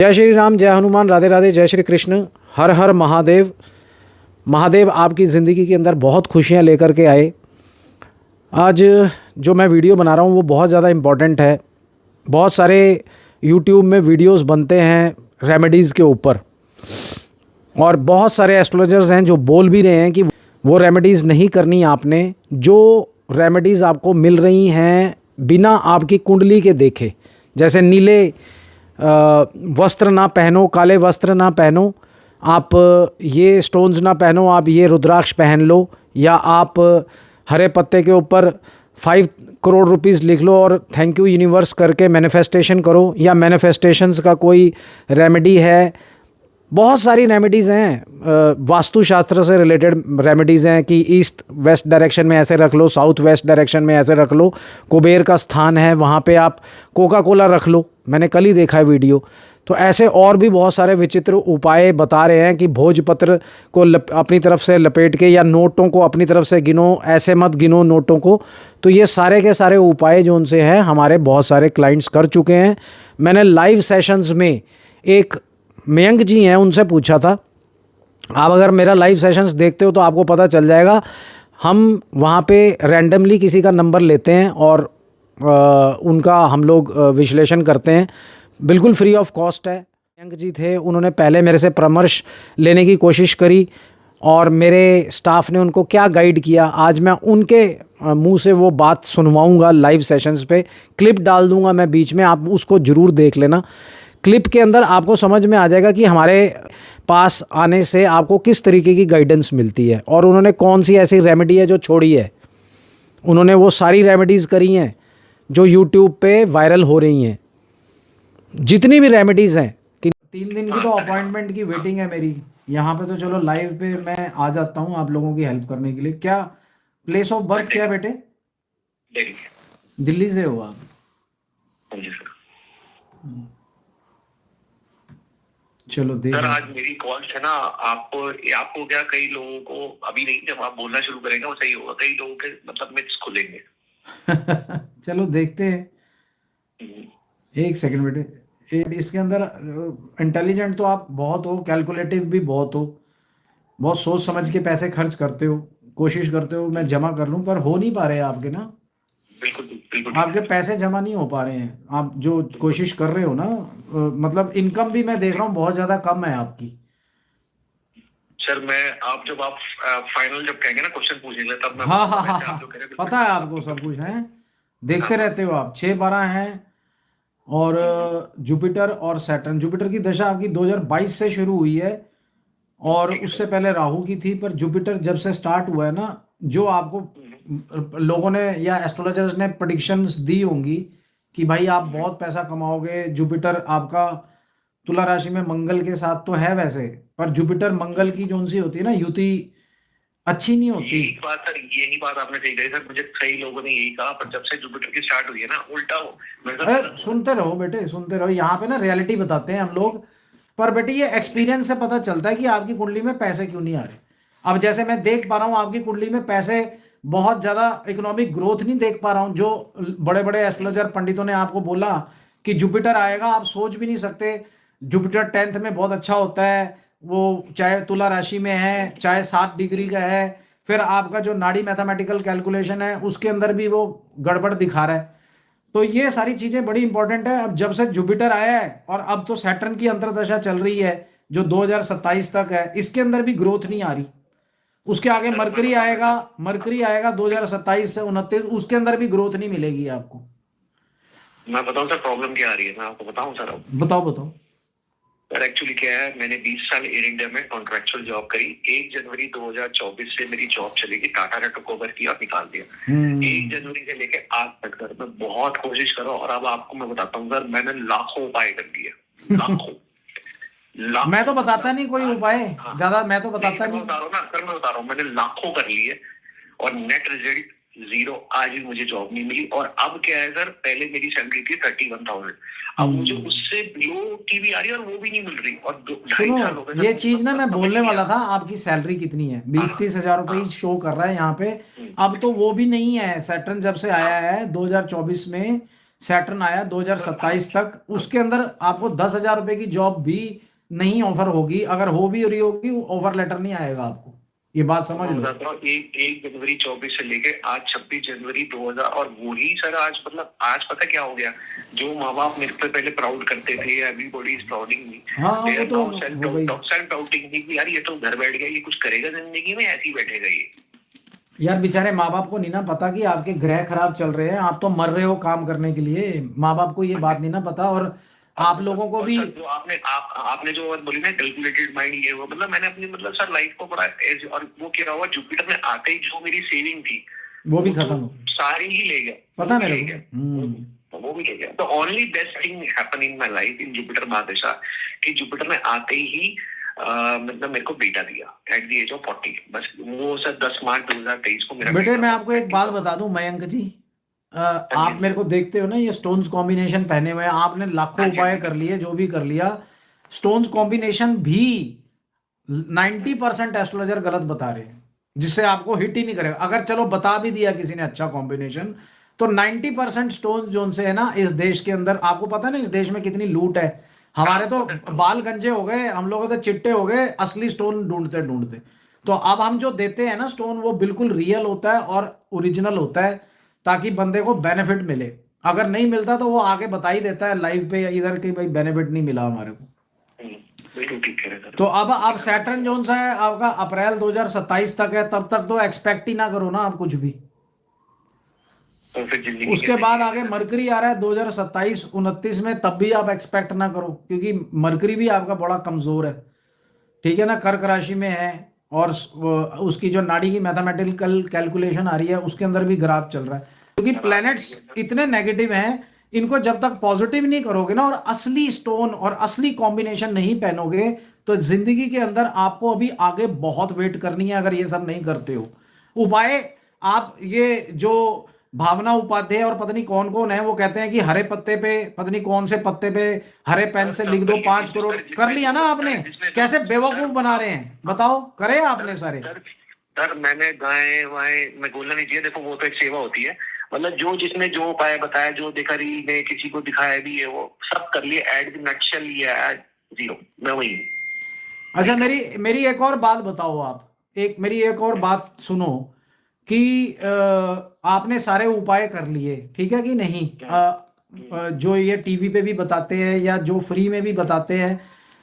जय श्री राम, जय हनुमान, राधे राधे, जय श्री कृष्ण, हर हर महादेव। महादेव आपकी ज़िंदगी के अंदर बहुत खुशियाँ लेकर के आए। आज जो मैं वीडियो बना रहा हूँ वो बहुत ज़्यादा इम्पॉर्टेंट है। बहुत सारे यूट्यूब में वीडियोस बनते हैं रेमेडीज़ के ऊपर, और बहुत सारे एस्ट्रोलॉजर्स हैं जो बोल भी रहे हैं कि वो रेमेडीज़ नहीं करनी आपने। जो रेमेडीज़ आपको मिल रही हैं बिना आपकी कुंडली के देखे, जैसे नीले वस्त्र ना पहनो, काले वस्त्र ना पहनो, आप ये स्टोन्स ना पहनो, आप ये रुद्राक्ष पहन लो, या आप हरे पत्ते के ऊपर 5 करोड़ रुपीस लिख लो और थैंक यू यूनिवर्स करके मैनिफेस्टेशन करो, या मैनिफेस्टेशंस का कोई रेमेडी है। बहुत सारी रेमेडीज़ हैं, वास्तुशास्त्र से रिलेटेड रेमेडीज़ हैं कि ईस्ट वेस्ट डायरेक्शन में ऐसे रख लो, साउथ वेस्ट डायरेक्शन में ऐसे रख लो, कुबेर का स्थान है वहाँ पे आप कोका कोला रख लो। मैंने कल ही देखा है वीडियो। तो ऐसे और भी बहुत सारे विचित्र उपाय बता रहे हैं कि भोजपत्र को अपनी तरफ से लपेट के, या नोटों को अपनी तरफ से गिनो, ऐसे मत गिनो नोटों को। तो ये सारे के सारे उपाय जो उनसे हैं हमारे बहुत सारे क्लाइंट्स कर चुके हैं। मैंने लाइव सेशंस में एक मयंक जी हैं उनसे पूछा था, आप अगर मेरा लाइव सेशंस देखते हो तो आपको पता चल जाएगा। हम वहाँ पे रैंडमली किसी का नंबर लेते हैं और उनका हम लोग विश्लेषण करते हैं, बिल्कुल फ्री ऑफ कॉस्ट है। मयंक जी थे, उन्होंने पहले मेरे से परामर्श लेने की कोशिश करी और मेरे स्टाफ ने उनको क्या गाइड किया, आज मैं उनके मुंह से वो बात सुनवाऊंगा लाइव सेशंस पे। क्लिप डाल दूंगा मैं बीच में, आप उसको ज़रूर देख लेना। क्लिप के अंदर आपको समझ में आ जाएगा कि हमारे पास आने से आपको किस तरीके की गाइडेंस मिलती है, और उन्होंने कौन सी ऐसी रेमेडी है जो छोड़ी है। उन्होंने वो सारी रेमेडीज़ करी हैं जो यूट्यूब पे वायरल हो रही हैं, जितनी भी रेमेडीज़ हैं। कि 3 दिन की तो अपॉइंटमेंट की वेटिंग है मेरी यहाँ पे। तो चलो लाइव पे मैं आ जाता हूँ आप लोगों की हेल्प करने के लिए। क्या प्लेस ऑफ बर्थ क्या है बेटे? दिल्ली से हो आप? चलो देख सर, आज मेरी कॉल है ना, आपको क्या, कई लोगों को अभी नहीं, जब आप बोलना शुरू करेंगे वो सही होगा, कई लोगों के मतलब मिथ्स खुलेंगे। चलो देखते हैं। एक सेकंड बेटे, इसके अंदर इंटेलिजेंट तो आप बहुत हो, कैलकुलेटिव भी बहुत हो, बहुत सोच समझ के पैसे खर्च करते हो, कोशिश करते हो मैं जमा कर लूं, पर हो नहीं पा रहे हैं आपके ना। बिल्कुल बिल्कुल आपके पैसे जमा नहीं हो पा रहे हैं, आप जो कोशिश कर रहे हो ना। मतलब इनकम भी मैं देख रहा हूँ बहुत ज़्यादा कम है आपकी। सर, आप जब फाइनल जब कहेंगे ना, क्वेश्चन पूछेंगे तब मैं हाँ हाँ हाँ हाँ, पता है आपको सब कुछ है, देखते रहते हो आप। 6-12 हैं, और जुपिटर और सैटर्न, जुपिटर की दशा आपकी 2022 से शुरू हुई है, और उससे पहले राहु की थी। पर जुपिटर जब से स्टार्ट हुआ है ना, जो आपको लोगों ने या एस्ट्रोलॉजर्स ने प्रेडिक्शंस दी होंगी कि भाई आप बहुत पैसा कमाओगे। जुपिटर आपका तुला राशि में मंगल के साथ तो है वैसे, पर जुपिटर मंगल की जो सी होती है ना युति, अच्छी नहीं होती। यही बात आपने सही कही सर, मुझे कई लोगों ने यही कहा, पर जब से जुपिटर की स्टार्ट हुई है ना, उल्टा हो। अरे सुनते रहो बेटे, सुनते रहो, यहाँ पे ना रियलिटी बताते हैं हम लोग। पर बेटे ये एक्सपीरियंस से पता चलता है कि आपकी कुंडली में पैसे क्यों नहीं आ रहे। अब जैसे मैं देख पा रहा हूँ आपकी कुंडली में पैसे, बहुत ज्यादा इकोनॉमिक ग्रोथ नहीं देख पा रहा हूँ। जो बड़े बड़े एस्ट्रोलॉजर पंडितों ने आपको बोला कि जुपिटर आएगा, आप सोच भी नहीं सकते। जुपिटर 10th में बहुत अच्छा होता है, वो चाहे तुला राशि में है, चाहे 7 डिग्री का है। फिर आपका जो नाड़ी मैथमेटिकल कैलकुलेशन है उसके अंदर भी वो गड़बड़ दिखा रहा है। तो ये सारी चीजें बड़ी इंपॉर्टेंट है। अब जब से जुपिटर आया है, और अब तो सैटर्न की अंतर्दशा चल रही है जो 2027 तक है, इसके अंदर भी ग्रोथ नहीं आ रही। उसके आगे मरकरी आएगा, मरकरी आएगा 2027 से 29, उसके अंदर भी ग्रोथ नहीं मिलेगी आपको। मैं बताऊं सर प्रॉब्लम क्या आ रही है, मैं आपको बताऊं सर। बताओ बताओ सर, एक्चुअली क्या है, मैंने 20 साल एयर इंडिया में कॉन्ट्रेक्चुअल जॉब करी। 1 जनवरी 2024 से मेरी जॉब चलेगी, टाटा ने टुक ओवर किया, निकाल दिया। 1 जनवरी से लेके आज तक सर मैं बहुत कोशिश करो, और अब आपको मैं बताता हूँ सर, मैंने लाखों उपाय कर दिए, लाखों। मैं तो बताता नहीं कोई उपाय ज्यादा, मैं तो बताता नहीं। बता रहा हूँ ना सर, मैं बता रहा हूँ, मैंने लाखों कर लिए और नेट रिजल्ट 0। आज भी मुझे जॉब नहीं मिली। और अब क्या है सर, पहले मेरी सैलरी थी 31,000, अब मुझे उससे बिलो की भी आ रही है और वो भी नहीं मिल रही। और सुनो, ये चीज ना मैं बोलने वाला था, आपकी सैलरी कितनी है? 20-30 हजार रुपये शो कर रहा है यहाँ पे। अब तो वो भी नहीं है। सैटर्न जब से आया है 2024 में, सैटर्न आया 2027 तक, उसके अंदर आपको 10,000 रुपए की जॉब भी नहीं ऑफर होगी, अगर हो भी रही होगी ऑफर लेटर नहीं आएगा आपको, ये बात समझ लो। एक जनवरी 24 से लेके आज 26 जनवरी 2000, और वही सर आज मतलब आज पता क्या हो गया, जो माँ बाप मेरे पे पहले प्राउड करते थे, एवरीबॉडी इज प्राउडिंग मी, हाँ वो तो हो गई। सेल्फ डाउटिंग थी कि यार ये तो घर बैठ गया, ये कुछ करेगा जिंदगी में, ऐसे ही बैठेगा ये। यार बेचारे माँ बाप को नहीं ना पता कि आपके ग्रह खराब चल रहे हैं, आप तो मर रहे हो काम करने के लिए, माँ बाप को ये बात नहीं ना पता। और आप लोगों को भी जो आपने जो बात बोली ना, कैलकुलेटेड माइंड, ये वो मतलब मैंने अपनी मतलब सर लाइफ को बड़ा और वो क्या हुआ, जुपिटर में आते ही जो मेरी सेविंग थी वो भी खत्म हो, सारी ही ले गया, पता मेरे को। वो भी ले गया। तो only best thing happen in my life in Jupiter महादशा कि जुपिटर में आते ही मतलब मेरे को बेटा दिया एट द एज ऑफ 40, बस वो सर 10 मार्च 2023 को मेरा बेटे मैं आपको एक बात बता दूं मयंक जी, आप मेरे को देखते हो ना, ये स्टोन्स कॉम्बिनेशन पहने हुए हैं, आपने लाखों उपाय कर लिए, जो भी कर लिया, स्टोन्स कॉम्बिनेशन भी 90% एस्ट्रोलॉजर गलत बता रहे हैं, जिससे आपको हिट ही नहीं करेगा। अगर चलो बता भी दिया किसी ने अच्छा कॉम्बिनेशन, तो 90% स्टोन्स जो से है ना इस देश के अंदर, आपको पता है ना इस देश में कितनी लूट है, हमारे तो बाल गंजे हो गए, हम लोग तो चिट्टे हो गए असली स्टोन ढूंढते ढूंढते। तो अब हम जो देते हैं ना स्टोन, वो बिल्कुल रियल होता है और ओरिजिनल होता है, ताकि बंदे को बेनिफिट मिले। अगर नहीं मिलता तो वो आगे बता ही देता है लाइव पे या इधर कि भाई बेनिफिट नहीं मिला हमारे को। तो अब आप सैटर्न जोन सा है आपका अप्रैल 2027 तक है, तब तक तो एक्सपेक्ट ही ना करो ना आप कुछ भी। तो फिर उसके बाद आगे मरकरी आ रहा है 2027-29 में, तब भी आप एक्सपेक्ट ना करो, क्योंकि मरकरी भी आपका बड़ा कमजोर है, ठीक है ना, कर्क राशि में है, और उसकी जो नाड़ी की मैथमेटिकल कैलकुलेशन आ रही है उसके अंदर भी ग्राफ चल रहा है, क्योंकि प्लैनेट्स इतने नेगेटिव हैं, इनको जब तक पॉजिटिव नहीं करोगे ना और असली स्टोन और असली कॉम्बिनेशन नहीं पहनोगे, तो जिंदगी के अंदर आपको अभी आगे बहुत वेट करनी है अगर ये सब नहीं करते हो। उपाय आप ये जो भावना उपाध्याय और पता नहीं कौन कौन है वो कहते हैं कि हरे पत्ते पे पता नहीं कौन से पत्ते पे हरे पेन से लिख दो 5 करोड़, कर लिया ना आपने, कैसे बेवकूफ बना रहे हैं बताओ, करे आपने सारे? सर मैंने गाय वाय मैं बोलना नहीं चाहिए, देखो वो तो एक सेवा होती है, मतलब जो जिसने जो उपाय बताया, जो देखा रील में किसी को दिखाया भी है, वो सब कर लिए, एड नटशेल लिया है जीरो, मैं वही। अच्छा मेरी एक और बात बताओ, आप मेरी एक और बात सुनो कि आपने सारे उपाय कर लिए, ठीक है कि नहीं, जो ये टीवी पे भी बताते हैं या जो फ्री में भी बताते हैं,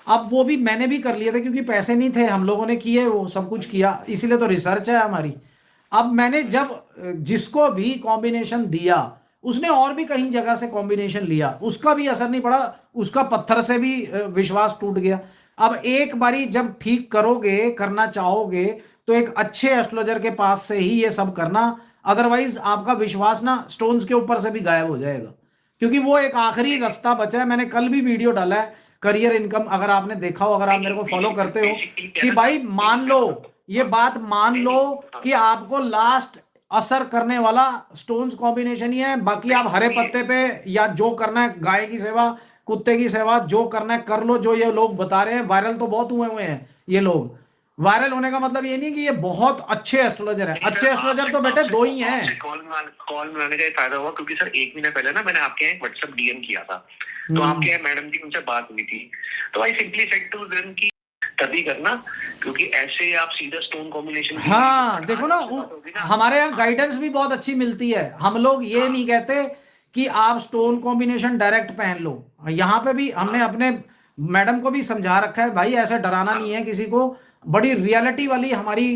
अब वो भी मैंने भी कर लिए थे, क्योंकि पैसे नहीं थे, हम लोगों ने किए, वो सब कुछ किया, इसीलिए तो रिसर्च है हमारी। अब मैंने जब जिसको भी कॉम्बिनेशन दिया, उसने और भी कहीं जगह से कॉम्बिनेशन लिया, उसका भी असर नहीं पड़ा, उसका पत्थर से भी विश्वास टूट गया। अब एक बारी जब ठीक करोगे, करना चाहोगे, तो एक अच्छे एस्ट्रोलॉजर के पास से ही ये सब करना, अदरवाइज आपका विश्वास ना स्टोन्स के ऊपर से भी गायब हो जाएगा, क्योंकि वो एक आखिरी रास्ता बचा है। मैंने कल भी वीडियो डाला है करियर इनकम, अगर आपने देखा हो, अगर आप मेरे को फॉलो करते हो, कि भाई मान लो, ये बात मान लो कि आपको लास्ट असर करने वाला स्टोन्स कॉम्बिनेशन ही है, बाकी आप हरे पत्ते पे या जो करना है, गाय की सेवा, कुत्ते की सेवा, जो करना है कर लो। जो ये लोग बता रहे हैं, वायरल तो बहुत हुए हैं ये लोग, वायरल होने का मतलब ये नहीं कि ये बहुत अच्छे एस्ट्रोलॉजर है, अच्छे एस्ट्रोलॉजर तो बेटे दो ही हैं। कॉल मिलाने का फायदा हुआ, क्योंकि सर 1 महीने पहले ना मैंने आपके यहाँ व्हाट्सएप डीएम किया था, तो आपके यहाँ मैडम की उनसे बात हुई थी, तो I simply said to them कि तभी करना, क्योंकि ऐसे आप सीधा स्टोन कॉम्बिनेशन। हाँ देखो ना, हमारे यहाँ गाइडेंस भी बहुत अच्छी मिलती है, हम लोग ये नहीं कहते कि आप स्टोन कॉम्बिनेशन डायरेक्ट पहन लो, यहाँ पे भी हमने अपने मैडम को भी समझा रखा है, भाई ऐसा डराना नहीं है किसी को, बड़ी रियलिटी वाली हमारी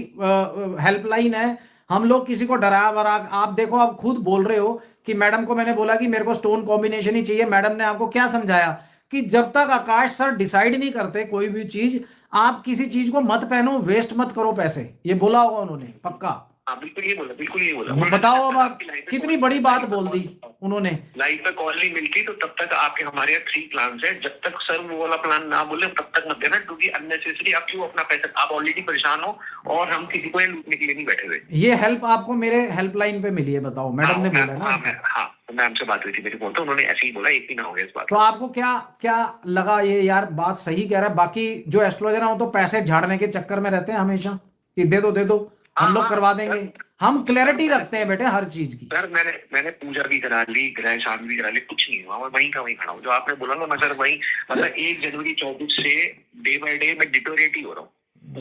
हेल्पलाइन है, हम लोग किसी को डरा वरा, आप देखो आप खुद बोल रहे हो कि मैडम को मैंने बोला कि मेरे को स्टोन कॉम्बिनेशन ही चाहिए, मैडम ने आपको क्या समझाया कि जब तक आकाश सर डिसाइड नहीं करते कोई भी चीज, आप किसी चीज को मत पहनो, वेस्ट मत करो पैसे, ये बोला होगा उन्होंने पक्का। बिल्कुल ये बोला, बिल्कुल ये बोला। बताओ अब आप कितनी बड़ी बात बोल दी उन्होंने। लाइफ पे कॉल नहीं मिलती तो तब तक आपके हमारे यहाँ 3 प्लान है, जब तक सर वो वाला प्लान ना बोले तब तक मत देना, क्योंकि अननेसेसरी आप क्यों अपना पैसा, आप ऑलरेडी परेशान हो और हम किसी को लूटने के लिए नहीं बैठे हुए। ये हेल्प आपको मेरे हेल्पलाइन पे मिली है, बताओ, मैडम ने बोला ना। हाँ मैम से बात हुई थी मेरी, फोन तो उन्होंने ऐसे ही बोला, 1 महीना हो गया इस बात। तो आपको क्या क्या लगा, ये यार बात सही कह रहा है? बाकी जो एस्ट्रोलॉजर है वो तो पैसे झाड़ने के चक्कर में रहते हैं हमेशा, कि दे दो हम लोग करवा देंगे, हम क्लैरिटी रखते हैं बेटे हर चीज की। सर मैंने पूजा भी करा ली, ग्रह शांति भी करा ली, कुछ नहीं हुआ, मैं वहीं का वहीं खड़ा हूँ। जो आपने बोला ना, मैं सर वहीं, मतलब 1 जनवरी 24 से डे बाय डे मैं डिटोरेट ही हो रहा हूँ,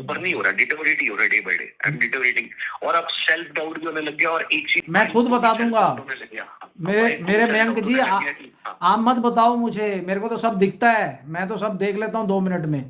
ऊपर नहीं हो रहा, डिटोरेट ही हो रहा है day by day, I am deteriorating. और अब सेल्फ डाउट भी होने लग गया, और एक चीज मैं खुद बता दूंगा मेरे मयंक जी, आप मत बताओ मुझे, मेरे को तो सब दिखता है, मैं तो सब देख लेता हूँ 2 मिनट में।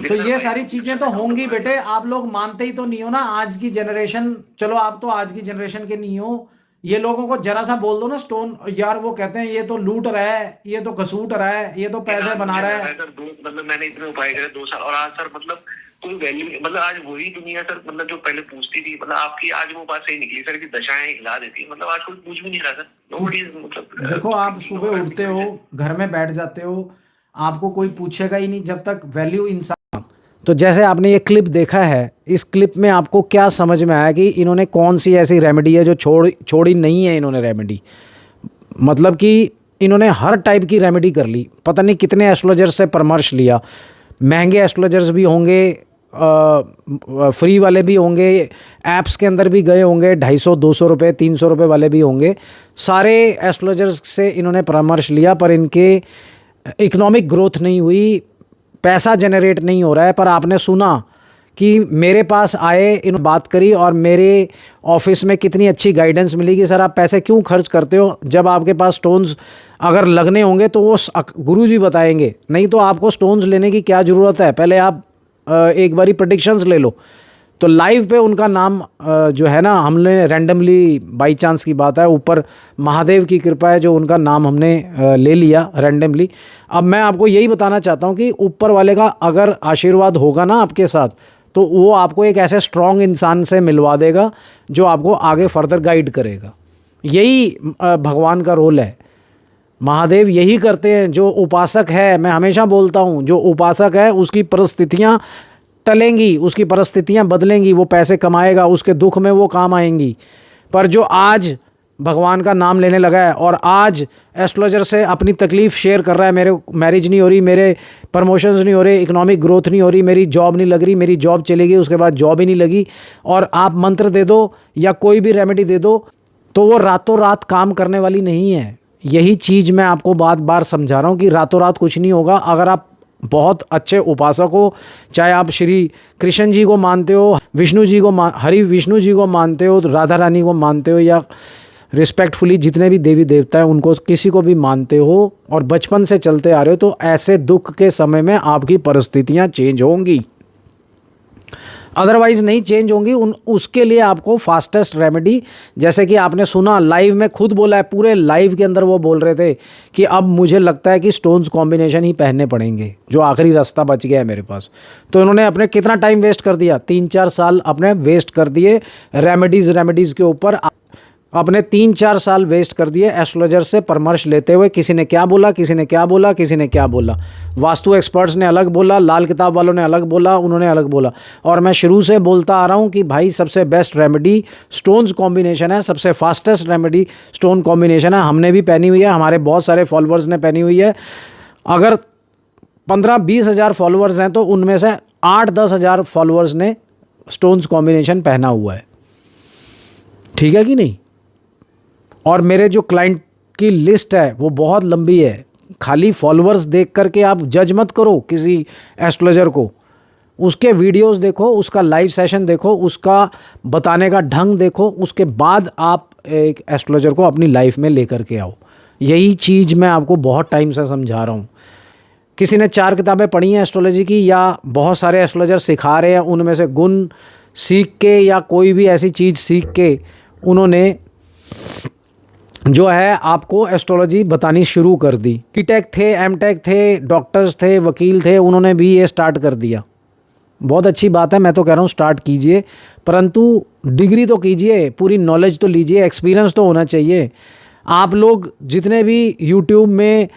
तो ये सारी चीजें तो होंगी बेटे, आप लोग मानते ही तो नहीं हो ना आज की जनरेशन। चलो आप तो आज की जनरेशन के नहीं हो, ये लोगों को जरा सा बोल दो ना स्टोन यार, वो कहते हैं ये तो लूट रहा है, ये तो घसूट रहा है, ये तो पैसे बना रहा है। मतलब मैंने इतने उपाय करे 2 साल, और आज सर मतलब कोई वैल्यू, मतलब आज वही दुनिया सर, मतलब जो पहले पूछती थी, मतलब आपकी आज वो बात सही निकली सर की दशाएं हिला देती, मतलब आज कोई पूछ भी नहीं रहा सर, नोबडी। मतलब देखो आप सुबह उठते हो, घर में बैठ जाते हो, आपको कोई पूछेगा ही नहीं जब तक वैल्यू इंसान। तो जैसे आपने ये क्लिप देखा है, इस क्लिप में आपको क्या समझ में आया कि इन्होंने कौन सी ऐसी रेमेडी है जो छोड़ी नहीं है इन्होंने रेमेडी। मतलब कि इन्होंने हर टाइप की रेमेडी कर ली, पता नहीं कितने एस्ट्रोलॉजर से परामर्श लिया, महंगे एस्ट्रोलॉजर्स भी होंगे, फ्री वाले भी होंगे, ऐप्स के अंदर भी गए होंगे, 250-200 रुपये 300 रुपये वाले भी होंगे। सारे एस्ट्रोलॉजर्स से इन्होंने परामर्श लिया, पर इनके इकोनॉमिक ग्रोथ नहीं हुई, पैसा जनरेट नहीं हो रहा है। पर आपने सुना कि मेरे पास आए, इन्होंने बात करी, और मेरे ऑफिस में कितनी अच्छी गाइडेंस मिली कि सर आप पैसे क्यों खर्च करते हो, जब आपके पास स्टोन्स अगर लगने होंगे तो वो गुरुजी बताएंगे, नहीं तो आपको स्टोन्स लेने की क्या ज़रूरत है, पहले आप एक बारी प्रेडिक्शंस ले लो। तो लाइव पे उनका नाम जो है ना, हमने रैंडमली, बाई चांस की बात है, ऊपर महादेव की कृपा है जो उनका नाम हमने ले लिया रैंडमली। अब मैं आपको यही बताना चाहता हूँ कि ऊपर वाले का अगर आशीर्वाद होगा ना आपके साथ, तो वो आपको एक ऐसे स्ट्रॉन्ग इंसान से मिलवा देगा जो आपको आगे फर्दर गाइड करेगा। यही भगवान का रोल है, महादेव यही करते हैं। जो उपासक है, मैं हमेशा बोलता हूँ, जो उपासक है उसकी परिस्थितियाँ टलेंगी, उसकी परिस्थितियाँ बदलेंगी, वो पैसे कमाएगा, उसके दुख में वो काम आएंगी। पर जो आज भगवान का नाम लेने लगा है और आज एस्ट्रोलॉजर से अपनी तकलीफ़ शेयर कर रहा है, मेरे मैरिज नहीं हो रही, मेरे प्रमोशंस नहीं हो रहे, इकोनॉमिक ग्रोथ नहीं हो रही, मेरी जॉब नहीं लग रही, मेरी जॉब चली गई, उसके बाद जॉब ही नहीं लगी, और आप मंत्र दे दो या कोई भी रेमेडी दे दो तो वो रातों रात काम करने वाली नहीं है। यही चीज़ मैं आपको बार बार समझा रहा हूँ कि रातों रात कुछ नहीं होगा। अगर आप बहुत अच्छे उपासक हो, चाहे आप श्री कृष्ण जी को मानते हो, विष्णु जी को हरि विष्णु जी को मानते हो, राधा रानी को मानते हो, या रिस्पेक्टफुली जितने भी देवी देवता हैं उनको किसी को भी मानते हो और बचपन से चलते आ रहे हो, तो ऐसे दुख के समय में आपकी परिस्थितियां चेंज होंगी, अदरवाइज़ नहीं चेंज होंगी। उसके लिए आपको फास्टेस्ट रेमेडी, जैसे कि आपने सुना लाइव में खुद बोला है, पूरे लाइव के अंदर वो बोल रहे थे कि अब मुझे लगता है कि स्टोन्स कॉम्बिनेशन ही पहनने पड़ेंगे, जो आखिरी रास्ता बच गया है मेरे पास। तो इन्होंने अपने कितना टाइम वेस्ट कर दिया, 3-4 साल अपने वेस्ट कर दिए रेमेडीज़ के ऊपर, अपने 3-4 साल वेस्ट कर दिए एस्ट्रोलॉजर से परामर्श लेते हुए। किसी ने क्या बोला, किसी ने क्या बोला, किसी ने क्या बोला, वास्तु एक्सपर्ट्स ने अलग बोला, लाल किताब वालों ने अलग बोला, उन्होंने अलग बोला। और मैं शुरू से बोलता आ रहा हूँ कि भाई सबसे बेस्ट रेमेडी स्टोन्स कॉम्बिनेशन है, सबसे फास्टेस्ट रेमेडी स्टोन कॉम्बिनेशन है। हमने भी पहनी हुई है, हमारे बहुत सारे फॉलोअर्स ने पहनी हुई है। अगर 15-20 हज़ार फॉलोअर्स हैं तो उनमें से 8-10 हज़ार फॉलोअर्स ने स्टोन्स कॉम्बिनेशन पहना हुआ है, ठीक है कि नहीं। और मेरे जो क्लाइंट की लिस्ट है वो बहुत लंबी है। खाली फॉलोअर्स देख करके आप जज मत करो किसी एस्ट्रोलॉजर को, उसके वीडियोस देखो, उसका लाइव सेशन देखो, उसका बताने का ढंग देखो, उसके बाद आप एक एस्ट्रोलॉजर को अपनी लाइफ में लेकर के आओ। यही चीज़ मैं आपको बहुत टाइम से समझा रहा हूँ। किसी ने 4 किताबें पढ़ी हैं एस्ट्रोलॉजी की, या बहुत सारे एस्ट्रोलॉजर सिखा रहे हैं, उनमें से गुण सीख के या कोई भी ऐसी चीज़ सीख के उन्होंने जो है आपको एस्ट्रोलॉजी बतानी शुरू कर दी। टीटेक थे, एमटेक थे, डॉक्टर्स थे, वकील थे, उन्होंने भी ये स्टार्ट कर दिया। बहुत अच्छी बात है, मैं तो कह रहा हूँ स्टार्ट कीजिए, परंतु डिग्री तो कीजिए, पूरी नॉलेज तो लीजिए, एक्सपीरियंस तो होना चाहिए। आप लोग जितने भी यूट्यूब में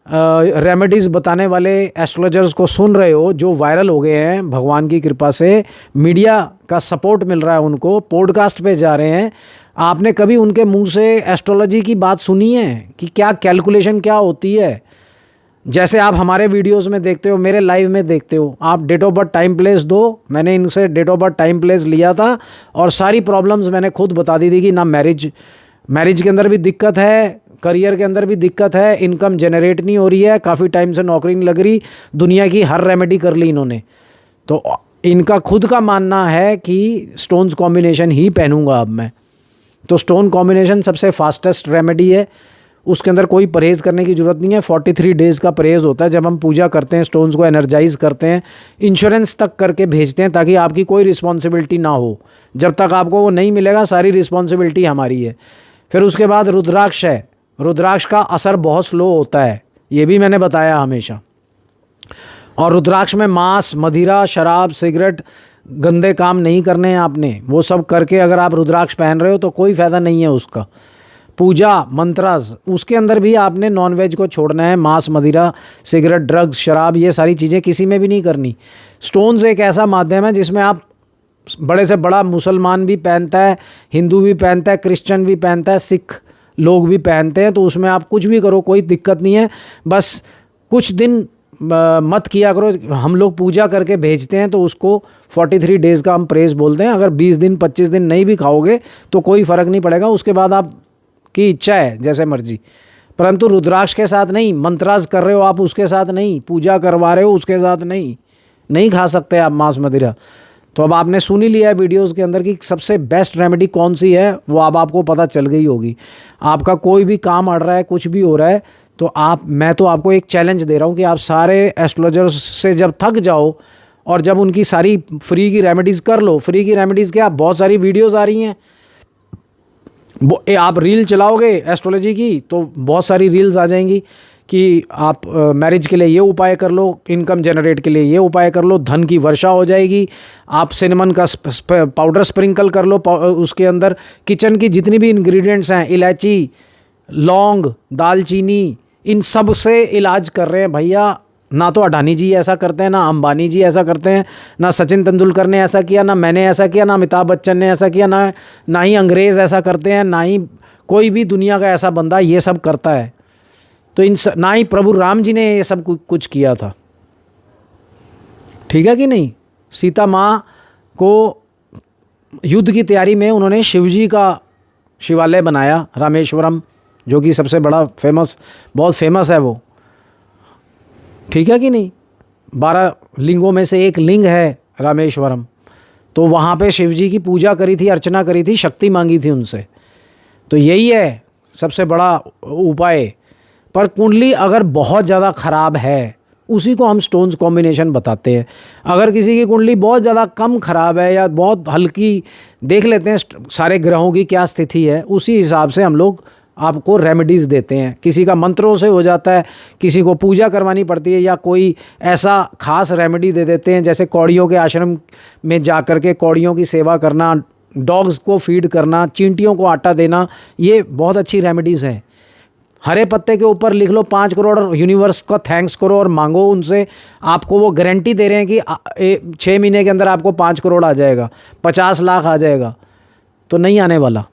रेमेडीज़ बताने वाले एस्ट्रोलॉजर्स को सुन रहे हो, जो वायरल हो गए हैं भगवान की कृपा से, मीडिया का सपोर्ट मिल रहा है उनको, पॉडकास्ट पे जा रहे हैं, आपने कभी उनके मुंह से एस्ट्रोलॉजी की बात सुनी है कि क्या कैलकुलेशन क्या होती है? जैसे आप हमारे वीडियोस में देखते हो, मेरे लाइव में देखते हो, आप date of birth time place दो, मैंने इनसे date of birth time place लिया था और सारी प्रॉब्लम्स मैंने खुद बता दी थी कि ना मैरिज के अंदर भी दिक्कत है, करियर के अंदर भी दिक्कत है, इनकम जनरेट नहीं हो रही है, काफ़ी टाइम से नौकरी नहीं लग रही, दुनिया की हर रेमेडी कर ली इन्होंने। तो इनका खुद का मानना है कि स्टोन्स कॉम्बिनेशन ही पहनूंगा अब मैं। तो स्टोन कॉम्बिनेशन सबसे फास्टेस्ट रेमेडी है, उसके अंदर कोई परहेज़ करने की ज़रूरत नहीं है। 43 डेज़ का परहेज़ होता है जब हम पूजा करते हैं, स्टोन्स को एनर्जाइज करते हैं, इंश्योरेंस तक करके भेजते हैं ताकि आपकी कोई रिस्पॉन्सिबिलिटी ना हो। जब तक आपको वो नहीं मिलेगा सारी रिस्पॉन्सिबिलिटी हमारी है। फिर उसके बाद रुद्राक्ष है, रुद्राक्ष का असर बहुत स्लो होता है, ये भी मैंने बताया हमेशा। और रुद्राक्ष में मांस, मदिरा, शराब, सिगरेट, गंदे काम नहीं करने हैं आपने। वो सब करके अगर आप रुद्राक्ष पहन रहे हो तो कोई फ़ायदा नहीं है उसका। पूजा मंत्रास, उसके अंदर भी आपने नॉनवेज को छोड़ना है, मांस, मदिरा, सिगरेट, ड्रग्स, शराब, ये सारी चीज़ें किसी में भी नहीं करनी। स्टोन्स एक ऐसा माध्यम है जिसमें आप बड़े से बड़ा मुसलमान भी पहनता है, हिंदू भी पहनता है, क्रिश्चियन भी पहनता है, सिख लोग भी पहनते हैं। तो उसमें आप कुछ भी करो, कोई दिक्कत नहीं है। बस कुछ दिन मत किया करो, हम लोग पूजा करके भेजते हैं तो उसको 43 डेज़ का हम प्रेस बोलते हैं। अगर 20 दिन 25 दिन नहीं भी खाओगे तो कोई फ़र्क नहीं पड़ेगा, उसके बाद आप की इच्छा है जैसे मर्जी। परंतु रुद्राक्ष के साथ नहीं, मंत्रास कर रहे हो आप उसके साथ नहीं, पूजा करवा रहे हो उसके साथ नहीं खा सकते आप मांस मदिरा। तो अब आपने सुन ही लिया है वीडियोस के अंदर कि सबसे बेस्ट रेमेडी कौन सी है, वो अब आपको पता चल गई होगी। आपका कोई भी काम अड़ रहा है, कुछ भी हो रहा है, तो मैं तो आपको एक चैलेंज दे रहा हूँ कि आप सारे एस्ट्रोलॉजर्स से जब थक जाओ और जब उनकी सारी फ्री की रेमेडीज़ कर लो। फ्री की रेमेडीज़ क्या, बहुत सारी वीडियोस आ रही हैं, आप रील चलाओगे एस्ट्रोलॉजी की तो बहुत सारी रील्स आ जाएंगी कि आप मैरिज के लिए ये उपाय कर लो, इनकम जनरेट के लिए ये उपाय कर लो, धन की वर्षा हो जाएगी। आप सिनेमन का पाउडर स्प्रिंकल कर लो, उसके अंदर किचन की जितनी भी इंग्रेडिएंट्स हैं, इलायची, लौंग, दालचीनी, इन सब से इलाज कर रहे हैं भैया। ना तो अडानी जी ऐसा करते हैं, ना अंबानी जी ऐसा करते हैं, ना सचिन तेंदुलकर ने ऐसा किया, ना मैंने ऐसा किया, ना अमिताभ बच्चन ने ऐसा किया, ना ही अंग्रेज़ ऐसा करते हैं, ना ही कोई भी दुनिया का ऐसा बंदा ये सब करता है। तो ना ही प्रभु राम जी ने ये सब कुछ किया था, ठीक है कि नहीं। सीता माँ को युद्ध की तैयारी में उन्होंने शिवजी का शिवालय बनाया, रामेश्वरम, जो कि सबसे बड़ा बहुत फेमस है वो, ठीक है कि नहीं। 12 लिंगों में से एक लिंग है रामेश्वरम। तो वहाँ पे शिवजी की पूजा करी थी, अर्चना करी थी, शक्ति मांगी थी उनसे। तो यही है सबसे बड़ा उपाय। पर कुंडली अगर बहुत ज़्यादा ख़राब है, उसी को हम स्टोन्स कॉम्बिनेशन बताते हैं। अगर किसी की कुंडली बहुत ज़्यादा कम ख़राब है या बहुत हल्की, देख लेते हैं सारे ग्रहों की क्या स्थिति है, उसी हिसाब से हम लोग आपको रेमेडीज़ देते हैं। किसी का मंत्रों से हो जाता है, किसी को पूजा करवानी पड़ती है, या कोई ऐसा खास रेमेडी दे देते हैं जैसे कौड़ियों के आश्रम में जा कर के कौड़ियों की सेवा करना, डॉग्स को फीड करना, चींटियों को आटा देना, ये बहुत अच्छी रेमेडीज़ हैं। हरे पत्ते के ऊपर लिख लो 5 करोड़ और यूनिवर्स का थैंक्स करो और मांगो उनसे, आपको वो गारंटी दे रहे हैं कि 6 महीने के अंदर आपको 5 करोड़ आ जाएगा, 50 लाख आ जाएगा। तो नहीं आने वाला,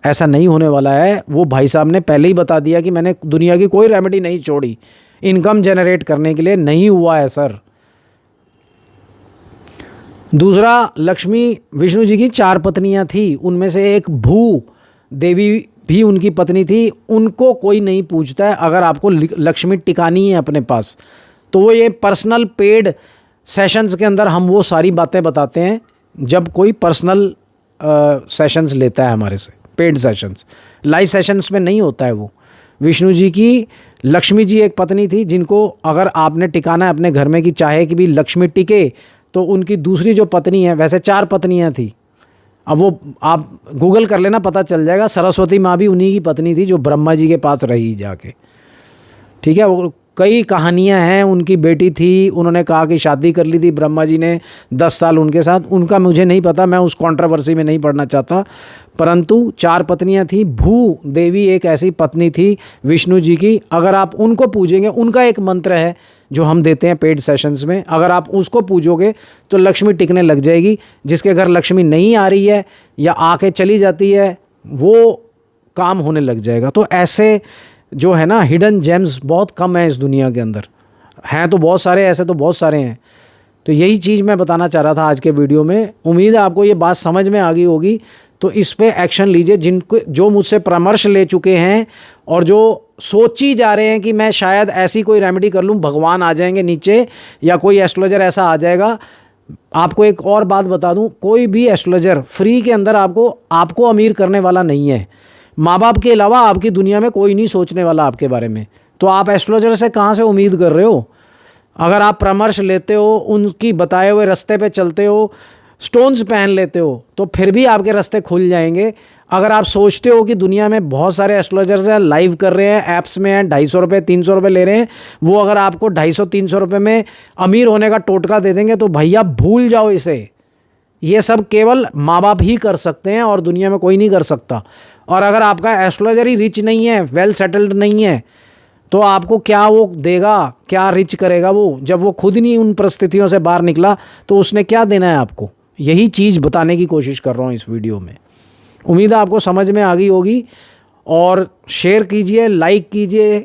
ऐसा नहीं होने वाला है। वो भाई साहब ने पहले ही बता दिया कि मैंने दुनिया की कोई रेमेडी नहीं छोड़ी, इनकम जनरेट करने के लिए नहीं हुआ है सर। दूसरा, लक्ष्मी विष्णु जी की 4 पत्नियां थी, उनमें से एक भू देवी भी उनकी पत्नी थी। उनको कोई नहीं पूछता है। अगर आपको लक्ष्मी टिकानी है अपने पास तो वो ये पर्सनल पेड सेशंस के अंदर हम वो सारी बातें बताते हैं जब कोई पर्सनल सेशंस लेता है हमारे से, पेड सेशंस। लाइव सेशंस में नहीं होता है वो। विष्णु जी की लक्ष्मी जी एक पत्नी थी जिनको अगर आपने टिकाना है अपने घर में कि चाहे कि भी लक्ष्मी टिके, तो उनकी दूसरी जो पत्नी है, वैसे 4 पत्नियां थी, अब वो आप गूगल कर लेना, पता चल जाएगा। सरस्वती माँ भी उन्हीं की पत्नी थी जो ब्रह्मा जी के पास रही जाके, ठीक है। वो कई कहानियां हैं। उनकी बेटी थी, उन्होंने कहा कि शादी कर ली थी ब्रह्मा जी ने 10 साल उनके साथ, उनका मुझे नहीं पता, मैं उस कंट्रोवर्सी में नहीं पढ़ना चाहता। परंतु 4 पत्नियां थी। भू देवी एक ऐसी पत्नी थी विष्णु जी की। अगर आप उनको पूजेंगे, उनका एक मंत्र है जो हम देते हैं पेड सेशंस में, अगर आप उसको पूजोगे तो लक्ष्मी टिकने लग जाएगी। जिसके घर लक्ष्मी नहीं आ रही है या आके चली जाती है, वो काम होने लग जाएगा। तो ऐसे जो है ना हिडन जेम्स बहुत कम है इस दुनिया के अंदर, हैं तो बहुत सारे, ऐसे तो बहुत सारे हैं। तो यही चीज़ मैं बताना चाह रहा था आज के वीडियो में। उम्मीद है आपको ये बात समझ में आ गई होगी। तो इस पे एक्शन लीजिए। जिनको जो मुझसे परामर्श ले चुके हैं और जो सोची जा रहे हैं कि मैं शायद ऐसी कोई रेमेडी कर लूँ, भगवान आ जाएंगे नीचे या कोई एस्ट्रोलॉजर ऐसा आ जाएगा। आपको एक और बात बता दूं, कोई भी एस्ट्रोलॉजर फ्री के अंदर आपको अमीर करने वाला नहीं है। माँ बाप के अलावा आपकी दुनिया में कोई नहीं सोचने वाला आपके बारे में। तो आप एस्ट्रोलॉजर से कहाँ से उम्मीद कर रहे हो? अगर आप परामर्श लेते हो, उनकी बताए हुए रास्ते पे चलते हो, स्टोन्स पहन लेते हो, तो फिर भी आपके रास्ते खुल जाएंगे। अगर आप सोचते हो कि दुनिया में बहुत सारे एस्ट्रोलॉजर्स हैं, लाइव कर रहे हैं, ऐप्स में हैं, 250 रुपये 300 रुपये ले रहे हैं, वो अगर आपको 250-300 रुपये में अमीर होने का टोटका दे देंगे तो भैया भूल जाओ इसे। ये सब केवल माँ बाप ही कर सकते हैं और दुनिया में कोई नहीं कर सकता। और अगर आपका एस्ट्रोलॉजर ही रिच नहीं है, वेल सेटल्ड नहीं है, तो आपको क्या वो देगा, क्या रिच करेगा वो? जब वो खुद नहीं उन परिस्थितियों से बाहर निकला तो उसने क्या देना है आपको? यही चीज़ बताने की कोशिश कर रहा हूँ इस वीडियो में। उम्मीद है आपको समझ में आ गई होगी। और शेयर कीजिए, लाइक कीजिए।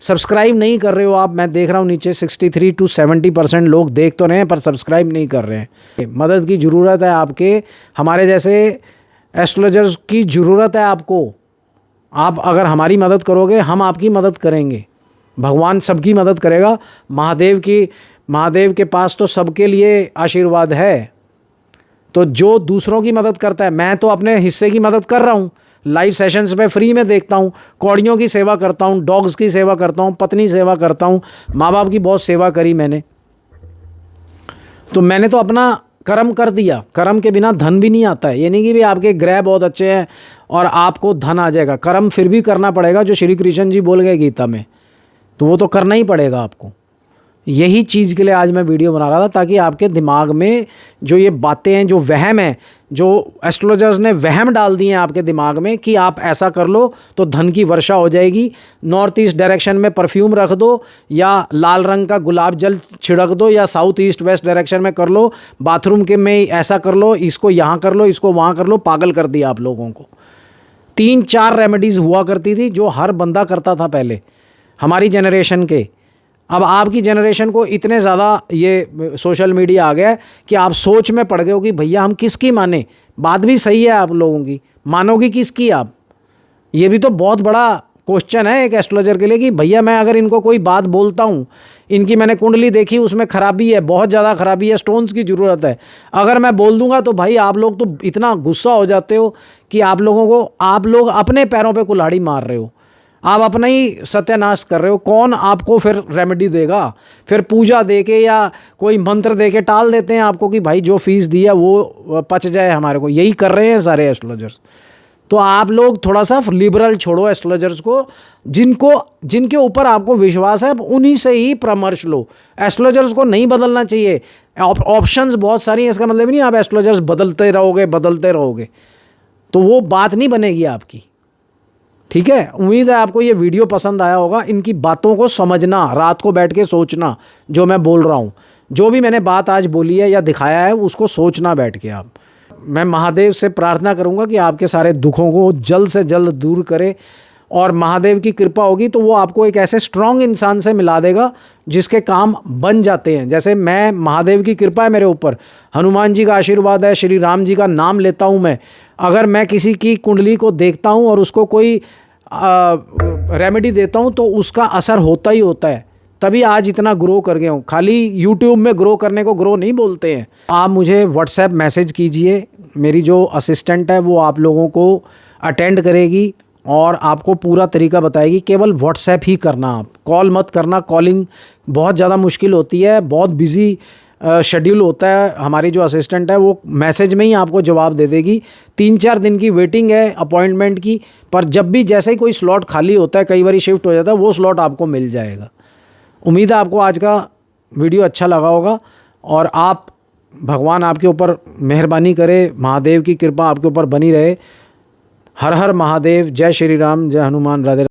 सब्सक्राइब नहीं कर रहे हो आप, मैं देख रहा हूँ नीचे 63 to 70% लोग देख तो रहे हैं पर सब्सक्राइब नहीं कर रहे हैं। मदद की ज़रूरत है आपके, हमारे जैसे एस्ट्रोलॉजर्स की ज़रूरत है आपको। आप अगर हमारी मदद करोगे, हम आपकी मदद करेंगे। भगवान सबकी मदद करेगा। महादेव के पास तो सबके लिए आशीर्वाद है। तो जो दूसरों की मदद करता है, मैं तो अपने हिस्से की मदद कर रहा हूँ। लाइव सेशंस में फ्री में देखता हूँ, कौड़ियों की सेवा करता हूँ, डॉग्स की सेवा करता हूँ, पत्नी सेवा करता हूँ, माँ बाप की बहुत सेवा करी मैंने। तो मैंने तो अपना कर्म कर दिया। कर्म के बिना धन भी नहीं आता है। ये नहीं कि भी आपके ग्रह बहुत अच्छे हैं और आपको धन आ जाएगा। कर्म फिर भी करना पड़ेगा, जो श्री कृष्ण जी बोल गए गीता में, तो वो तो करना ही पड़ेगा आपको। यही चीज़ के लिए आज मैं वीडियो बना रहा था, ताकि आपके दिमाग में जो ये बातें हैं, जो वहम है, जो एस्ट्रोलॉजर्स ने वहम डाल दिए हैं आपके दिमाग में कि आप ऐसा कर लो तो धन की वर्षा हो जाएगी, नॉर्थ ईस्ट डायरेक्शन में परफ्यूम रख दो या लाल रंग का गुलाब जल छिड़क दो, या साउथ ईस्ट वेस्ट डायरेक्शन में कर लो, बाथरूम के में ऐसा कर लो, इसको यहाँ कर लो, इसको वहाँ कर लो। पागल कर दिया आप लोगों को। 3-4 रेमेडीज़ हुआ करती थी जो हर बंदा करता था पहले, हमारी जनरेशन के। अब आपकी जनरेशन को इतने ज़्यादा ये सोशल मीडिया आ गया है कि आप सोच में पड़ गए हो कि भैया हम किसकी माने। बात भी सही है आप लोगों की, मानोगी किसकी आप? ये भी तो बहुत बड़ा क्वेश्चन है एक एस्ट्रोलॉजर के लिए कि भैया मैं अगर इनको कोई बात बोलता हूँ, इनकी मैंने कुंडली देखी, उसमें खराबी है, बहुत ज़्यादा खराबी है, स्टोन्स की ज़रूरत है, अगर मैं बोल दूंगा तो भाई आप लोग तो इतना गुस्सा हो जाते हो कि आप लोग अपने पैरों पे कुल्हाड़ी मार रहे हो, आप अपना ही सत्यानाश कर रहे हो। कौन आपको फिर रेमेडी देगा? फिर पूजा दे के या कोई मंत्र दे के टाल देते हैं आपको कि भाई जो फीस दी है वो पच जाए हमारे को। यही कर रहे हैं सारे एस्ट्रोलॉजर्स। तो आप लोग थोड़ा सा लिबरल छोड़ो एस्ट्रोलॉजर्स को। जिनके ऊपर आपको विश्वास है उन्हीं से ही परामर्श लो। एस्ट्रोलॉजर्स को नहीं बदलना चाहिए। ऑप्शंस बहुत सारी हैं, इसका मतलब नहीं आप एस्ट्रोलॉजर्स बदलते रहोगे, तो वो बात नहीं बनेगी आपकी। ठीक है, उम्मीद है आपको ये वीडियो पसंद आया होगा। इनकी बातों को समझना, रात को बैठ के सोचना जो मैं बोल रहा हूँ, जो भी मैंने बात आज बोली है या दिखाया है उसको सोचना बैठ के आप। मैं महादेव से प्रार्थना करूँगा कि आपके सारे दुखों को जल्द से जल्द दूर करे, और महादेव की कृपा होगी तो वो आपको एक ऐसे स्ट्रॉन्ग इंसान से मिला देगा जिसके काम बन जाते हैं। जैसे मैं, महादेव की कृपा है मेरे ऊपर, हनुमान जी का आशीर्वाद है, श्री राम जी का नाम लेता हूँ मैं। अगर मैं किसी की कुंडली को देखता हूँ और उसको कोई रेमेडी देता हूँ तो उसका असर होता ही होता है। तभी आज इतना ग्रो कर गया हूँ। खाली यूट्यूब में ग्रो करने को ग्रो नहीं बोलते हैं। आप मुझे व्हाट्सएप मैसेज कीजिए, मेरी जो असिस्टेंट है वो आप लोगों को अटेंड करेगी और आपको पूरा तरीका बताएगी। केवल व्हाट्सएप ही करना, आप कॉल मत करना। कॉलिंग बहुत ज़्यादा मुश्किल होती है, बहुत बिजी शेड्यूल होता है। हमारी जो असिस्टेंट है वो मैसेज में ही आपको जवाब दे देगी। 3-4 दिन की वेटिंग है अपॉइंटमेंट की, पर जब भी जैसे ही कोई स्लॉट खाली होता है, कई बार शिफ्ट हो जाता है, वो स्लॉट आपको मिल जाएगा। उम्मीद है आपको आज का वीडियो अच्छा लगा होगा और भगवान आपके ऊपर मेहरबानी करे, महादेव की कृपा आपके ऊपर बनी रहे। हर हर महादेव। जय श्री राम, जय हनुमान, राधे।